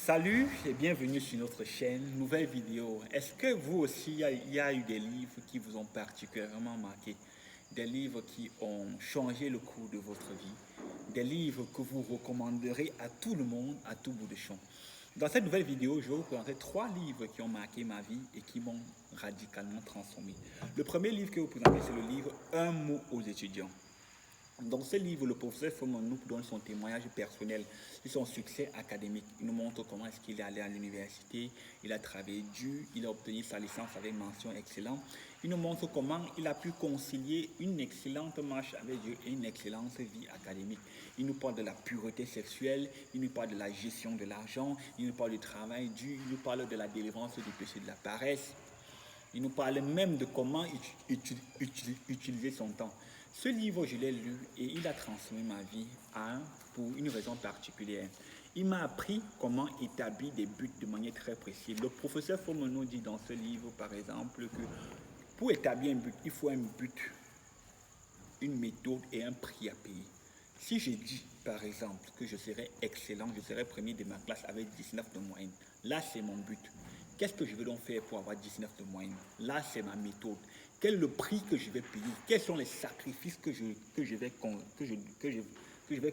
Salut et bienvenue sur notre chaîne, nouvelle vidéo. Est-ce que vous aussi, il y a eu des livres qui vous ont particulièrement marqué? Des livres qui ont changé le cours de votre vie? Des livres que vous recommanderez à tout le monde, à tout bout de champ? Dans cette nouvelle vidéo, je vais vous présenter trois livres qui ont marqué ma vie et qui m'ont radicalement transformé. Le premier livre que je vais vous présenter, c'est le livre Un mot aux étudiants. Dans ce livre, le professeur Fomon nous donne son témoignage personnel sur son succès académique. Il nous montre comment est-ce qu'il est allé à l'université, il a travaillé dur, il a obtenu sa licence avec mention excellente. Il nous montre comment il a pu concilier une excellente marche avec Dieu et une excellente vie académique. Il nous parle de la pureté sexuelle, il nous parle de la gestion de l'argent, il nous parle du travail dur, il nous parle de la délivrance du péché de la paresse. Il nous parlait même de comment utiliser son temps. Ce livre, je l'ai lu et il a transformé ma vie pour une raison particulière. Il m'a appris comment établir des buts de manière très précise. Le professeur Fomono dit dans ce livre, par exemple, que pour établir un but, il faut un but, une méthode et un prix à payer. Si je dis, par exemple, que je serai excellent, je serai premier de ma classe avec 19 de moyenne, là c'est mon but. Qu'est-ce que je vais donc faire pour avoir 19 de moyenne? Là c'est ma méthode. Quel est le prix que je vais payer? Quels sont les sacrifices que je vais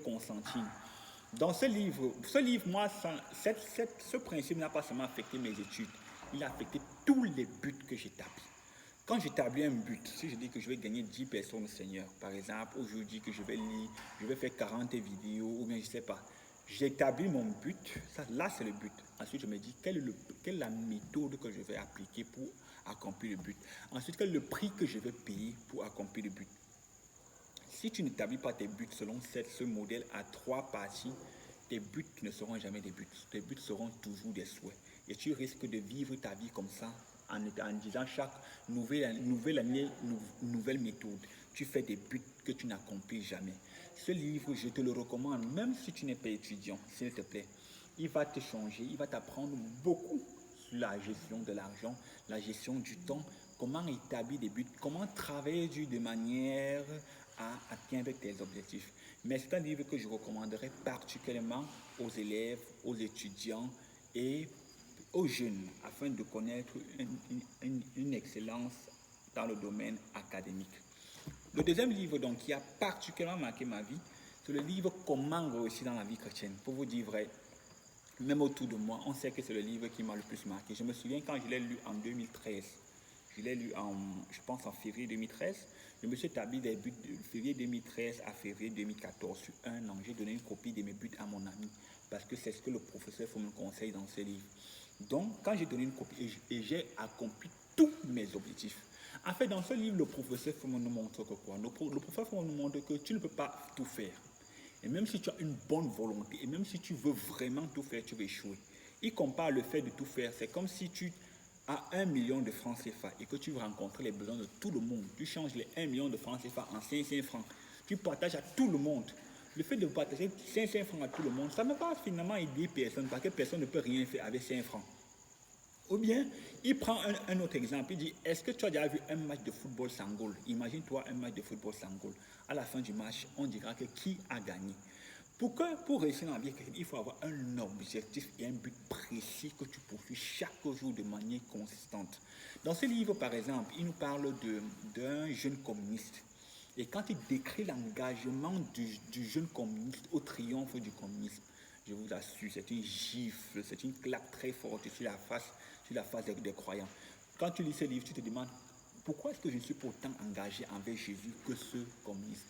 consentir? Dans ce livre, moi, ce principe n'a pas seulement affecté mes études, il a affecté tous les buts que j'établis. Quand j'établis un but, si je dis que je vais gagner 10 personnes au Seigneur, par exemple, aujourd'hui que je vais lire, je vais faire 40 vidéos, ou bien je ne sais pas, j'établis mon but, là c'est le but. Ensuite, je me dis quelle est la méthode que je vais appliquer pour accomplir le but. Ensuite, quel est le prix que je vais payer pour accomplir le but. Si tu n'établis pas tes buts selon ce modèle à trois parties, tes buts ne seront jamais des buts. Tes buts seront toujours des souhaits. Et tu risques de vivre ta vie comme ça, en disant chaque nouvelle année, nouvelle méthode. Tu fais des buts que tu n'accomplis jamais. Ce livre, je te le recommande, même si tu n'es pas étudiant, s'il te plaît. Il va te changer, il va t'apprendre beaucoup sur la gestion de l'argent, la gestion du temps, comment établir des buts, comment travailler dur de manière à atteindre tes objectifs. Mais c'est un livre que je recommanderais particulièrement aux élèves, aux étudiants et aux jeunes afin de connaître une excellence dans le domaine académique. Le deuxième livre donc, qui a particulièrement marqué ma vie, c'est le livre Comment réussir dans la vie chrétienne. Pour vous dire vrai, même autour de moi, on sait que c'est le livre qui m'a le plus marqué. Je me souviens quand je l'ai lu en 2013. Je l'ai lu je pense en février 2013. Je me suis établi des buts de février 2013 à février 2014 sur un an. J'ai donné une copie de mes buts à mon ami parce que c'est ce que le professeur me conseille dans ce livre. Donc, quand j'ai donné une copie et j'ai accompli tous mes objectifs. En fait, dans ce livre, le professeur nous montre que quoi? Le professeur nous montre que tu ne peux pas tout faire. Et même si tu as une bonne volonté, et même si tu veux vraiment tout faire, tu vas échouer. Il compare le fait de tout faire, c'est comme si tu as 1 million de francs CFA et que tu veux rencontrer les besoins de tout le monde. Tu changes les 1 million de francs CFA en 500 francs. Tu partages à tout le monde. Le fait de partager 500 francs à tout le monde, ça ne va pas finalement aider personne parce que personne ne peut rien faire avec 5 francs. Ou bien, il prend un autre exemple, il dit, est-ce que tu as déjà vu un match de football sans goal? Imagine-toi un match de football sans goal. À la fin du match, on dira que qui a gagné. Pour réussir dans la vie, il faut avoir un objectif et un but précis que tu poursuis chaque jour de manière consistante. Dans ce livre, par exemple, il nous parle d'un jeune communiste. Et quand il décrit l'engagement du jeune communiste au triomphe du communisme, je vous assure, c'est une gifle, c'est une claque très forte sur la face des croyants. Quand tu lis ce livre, tu te demandes pourquoi est-ce que je suis autant engagé envers Jésus que ce communiste.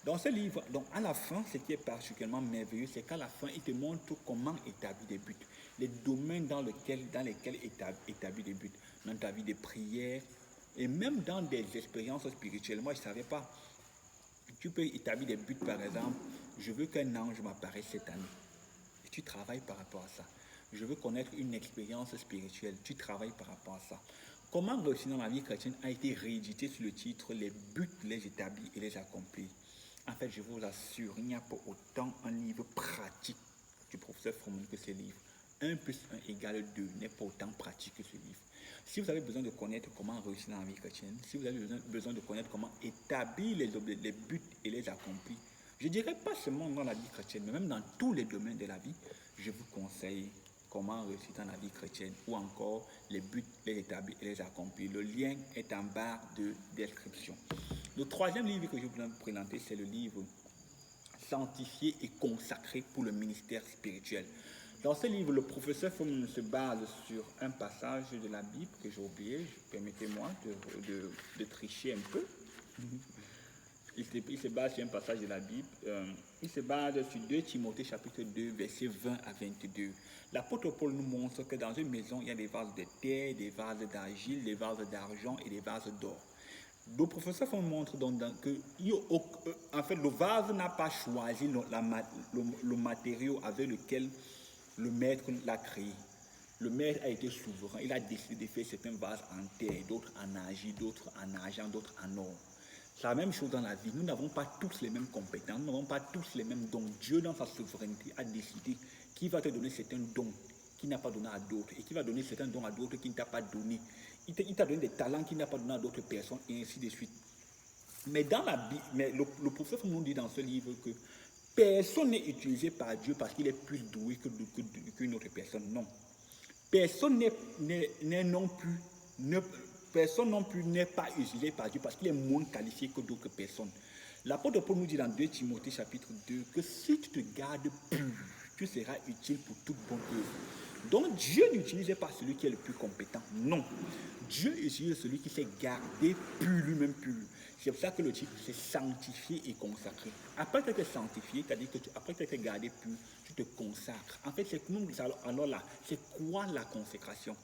Dans ce livre, donc à la fin, ce qui est particulièrement merveilleux, c'est qu'à la fin, il te montre comment établir des buts, les domaines dans lesquels établir des buts, dans ta vie de prière et même dans des expériences spirituelles. Moi, je ne savais pas. Tu peux établir des buts, par exemple, je veux qu'un ange m'apparaisse cette année. Et tu travailles par rapport à ça. Je veux connaître une expérience spirituelle. Tu travailles par rapport à ça. Comment réussir dans la vie chrétienne a été réédité sur le titre Les buts, les établis et les accomplis. En fait, je vous assure, il n'y a pas autant un livre pratique du professeur Froment que ce livre. 1 plus 1 égale 2 n'est pas autant pratique que ce livre. Si vous avez besoin de connaître comment réussir dans la vie chrétienne, si vous avez besoin de connaître comment établir les buts et les accomplis, je dirais pas seulement dans la vie chrétienne, mais même dans tous les domaines de la vie, je vous conseille comment réussir dans la vie chrétienne, ou encore les buts, les établis et les accomplir. Le lien est en barre de description. Le troisième livre que je voulais vous présenter, c'est le livre Sanctifié et consacré pour le ministère spirituel. Dans ce livre, le professeur Fomon se base sur un passage de la Bible que j'ai oublié. Permettez-moi de tricher un peu. Il se base sur un passage de la Bible. Il se base sur 2 Timothée chapitre 2, versets 20 à 22. L'apôtre Paul nous montre que dans une maison, il y a des vases de terre, des vases d'argile, des vases d'argent et des vases d'or. Le professeur montre donc que en fait, le vase n'a pas choisi le matériau avec lequel le maître l'a créé. Le maître a été souverain. Il a décidé de faire certains vases en terre, d'autres en argile, d'autres en argent, d'autres en or. C'est la même chose dans la vie. Nous n'avons pas tous les mêmes compétences, nous n'avons pas tous les mêmes dons. Dieu, dans sa souveraineté, a décidé qu'il va te donner certains dons qu'il n'a pas donné à d'autres et qu'il va donner certains dons à d'autres qu'il ne t'a pas donné. Il t'a donné des talents qu'il n'a pas donné à d'autres personnes et ainsi de suite. Mais dans la Bible, le prophète nous dit dans ce livre que personne n'est utilisé par Dieu parce qu'il est plus doué qu'une autre personne. Non. Personne non plus n'est pas utilisé par Dieu parce qu'il est moins qualifié que d'autres personnes. L'apôtre Paul nous dit dans 2 Timothée chapitre 2 que si tu te gardes pur, tu seras utile pour toute bonne œuvre. Donc Dieu n'utilise pas celui qui est le plus compétent. Non. Dieu utilise celui qui s'est gardé pur, lui-même pur. C'est pour ça que le titre c'est sanctifié et consacré. Après que tu es sanctifié, c'est-à-dire que après que tu es gardé pur, tu te consacres. En fait, alors là, c'est quoi la consécration?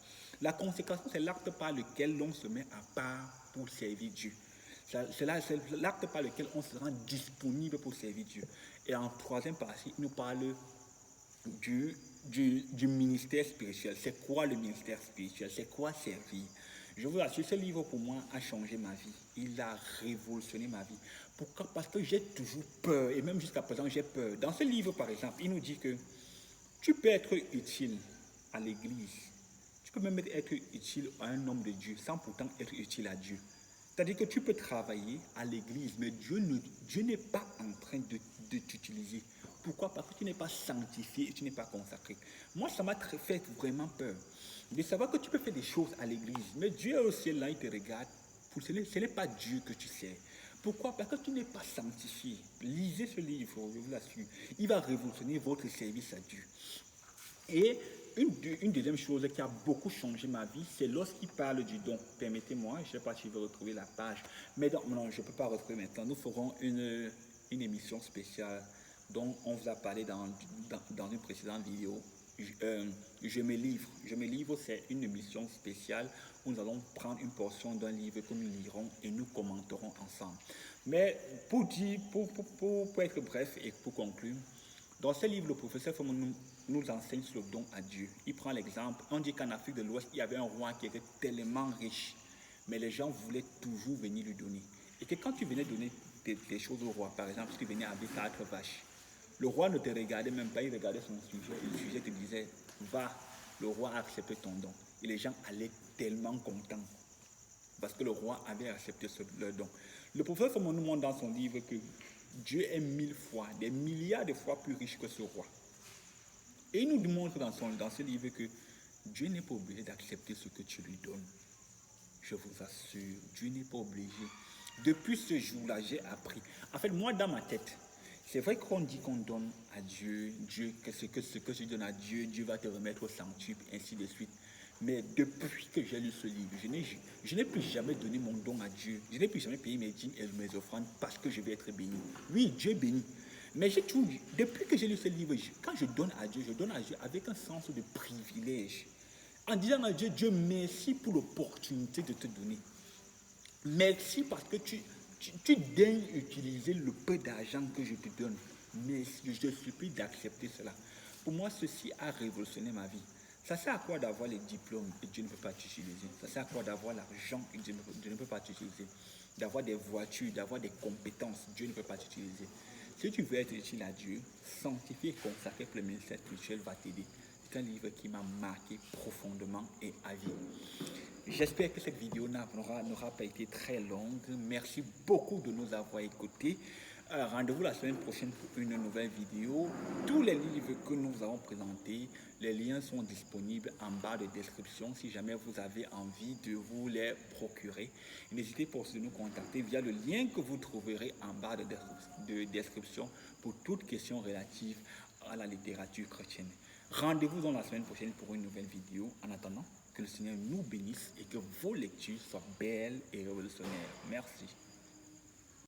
La consécration, c'est l'acte par lequel l'on se met à part pour servir Dieu. C'est l'acte par lequel on se rend disponible pour servir Dieu. Et en troisième partie, il nous parle du ministère spirituel. C'est quoi le ministère spirituel? C'est quoi servir? Je vous assure, ce livre pour moi a changé ma vie. Il a révolutionné ma vie. Pourquoi? Parce que j'ai toujours peur, et même jusqu'à présent j'ai peur. Dans ce livre par exemple, il nous dit que tu peux être utile à l'église. Tu peux même être utile à un homme de Dieu sans pourtant être utile à Dieu. C'est-à-dire que tu peux travailler à l'église, mais Dieu n'est pas en train de t'utiliser. Pourquoi? Parce que tu n'es pas sanctifié et tu n'es pas consacré. Moi, ça m'a fait vraiment peur de savoir que tu peux faire des choses à l'église, mais Dieu est au ciel, là, il te regarde. Ce n'est pas Dieu que tu sers. Pourquoi? Parce que tu n'es pas sanctifié. Lisez ce livre, je vous l'assure. Il va révolutionner votre service à Dieu. Et une deuxième chose qui a beaucoup changé ma vie, c'est lorsqu'il parle du don. Permettez-moi, je ne sais pas si je vais retrouver la page, mais non, je ne peux pas retrouver maintenant. Nous ferons une émission spéciale dont on vous a parlé dans une précédente vidéo. Je me livre, c'est une émission spéciale où nous allons prendre une portion d'un livre que nous lirons et nous commenterons ensemble. Mais pour être bref et pour conclure, dans ce livre, le professeur Fomon nous enseigne sur le don à Dieu. Il prend l'exemple, on dit qu'en Afrique de l'Ouest, il y avait un roi qui était tellement riche, mais les gens voulaient toujours venir lui donner. Et que quand tu venais donner des choses au roi, par exemple, si tu venais avec 4 vaches, le roi ne te regardait même pas, il regardait son sujet, et le sujet te disait, va, le roi a accepté ton don. Et les gens allaient tellement contents, parce que le roi avait accepté leur don. Le prophète Fomon nous montre dans son livre que Dieu est 1000 fois, des milliards de fois plus riche que ce roi. Et il nous montre dans ce livre que Dieu n'est pas obligé d'accepter ce que tu lui donnes. Je vous assure, Dieu n'est pas obligé. Depuis ce jour-là, j'ai appris. En fait, moi, dans ma tête, c'est vrai qu'on dit qu'on donne à Dieu, que ce que tu donnes à Dieu, Dieu va te remettre au centuple, ainsi de suite. Mais depuis que j'ai lu ce livre, je n'ai plus jamais donné mon don à Dieu. Je n'ai plus jamais payé mes dîmes et mes offrandes parce que je vais être béni. Oui, Dieu bénit. Mais depuis que j'ai lu ce livre, quand je donne à Dieu avec un sens de privilège. En disant à Dieu, Dieu, merci pour l'opportunité de te donner. Merci parce que tu daignes utiliser le peu d'argent que je te donne. Mais je te supplie d'accepter cela. Pour moi, ceci a révolutionné ma vie. Ça sert à quoi d'avoir les diplômes et Dieu ne peut pas t'utiliser? Ça sert à quoi d'avoir l'argent et Dieu ne peut pas t'utiliser? D'avoir des voitures, d'avoir des compétences, Dieu ne peut pas t'utiliser. Si tu veux être utile à Dieu, sanctifié et consacré pour le ministère spirituel va t'aider. C'est un livre qui m'a marqué profondément et à vie. J'espère que cette vidéo n'aura pas été très longue. Merci beaucoup de nous avoir écoutés. Alors, rendez-vous la semaine prochaine pour une nouvelle vidéo. Tous les livres que nous avons présentés, les liens sont disponibles en bas de description si jamais vous avez envie de vous les procurer. N'hésitez pas aussi à nous contacter via le lien que vous trouverez en bas de description pour toute question relative à la littérature chrétienne. Rendez-vous dans la semaine prochaine pour une nouvelle vidéo. En attendant, que le Seigneur nous bénisse et que vos lectures soient belles et révolutionnaires. Merci.